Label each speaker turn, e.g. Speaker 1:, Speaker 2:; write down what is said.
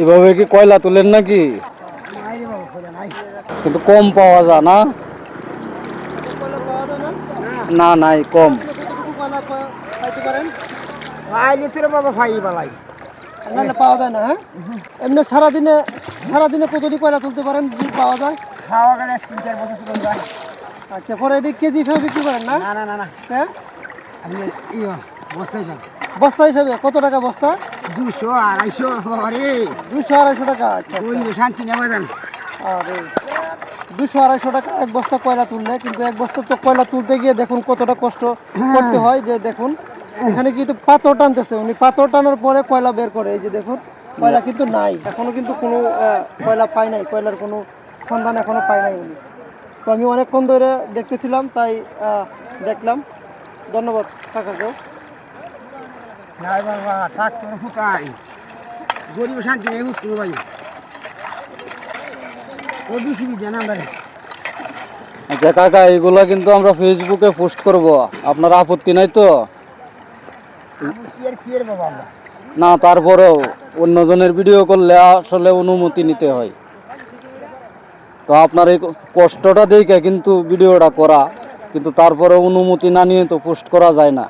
Speaker 1: এভাবে কি কয়লা তুলেন নাকি? কিন্তু কম পাওয়া যায় না? না নাই কম।
Speaker 2: পাওয়া যায় না। হ্যাঁ, এমনি সারাদিনে কতটি কয়লা তুলতে পারেন যদি পাওয়া যায়?
Speaker 3: খাওয়া গেলে 3-4 বছর চলে যায়।
Speaker 2: আচ্ছা, পরে এটি কেজি হিসাবে বিক্রি করেন না?
Speaker 3: না না না না,
Speaker 2: হ্যাঁ,
Speaker 3: আপনি বস্তা হিসাব
Speaker 2: বস্তা হিসাবে কত টাকা বস্তা?
Speaker 3: 200-250 আরে
Speaker 2: 200-250 টাকা। আচ্ছা
Speaker 3: ওই শান্তি নেওয়া যান।
Speaker 2: আরে 200-250 টাকা এক বস্তা কয়লা তুললে, কিন্তু এক বস্তা তো কয়লা তুলতে গিয়ে দেখুন কতটা কষ্ট করতে হয়। যে দেখুন এখানে কিন্তু পাথর টানতেছে, উনি পাথর টানার পরে কয়লা বের করে। এই যে দেখুন কয়লা কিন্তু নাই, এখনো কিন্তু কোনো কয়লা পায় নাই, কয়লার কোনো সন্ধান এখনো পায় নাই উনি। তো আমি অনেকক্ষণ ধরে দেখতেছিলাম, তাই দেখলাম। ধন্যবাদ কাকাকেও।
Speaker 3: না বাবা, ট্রাক্টর ফুটাই গরিব শান্তি নেই উঠতে ভাই। ও বিসিবি দেন আমরা।
Speaker 1: আচ্ছা কাকা, এগুলা কিন্তু আমরা ফেসবুকে পোস্ট করব, আপনার আপত্তি নাই তো?
Speaker 3: কি আর কি এর বাবা আমরা।
Speaker 1: না, তারপরেও অন্যজনের ভিডিও করলে আসলে অনুমতি নিতে হয়। তো আপনার এই কষ্টটা দেখে কিন্তু ভিডিওটা করা, কিন্তু তারপরে অনুমতি না নিয়ে তো পোস্ট করা যায় না।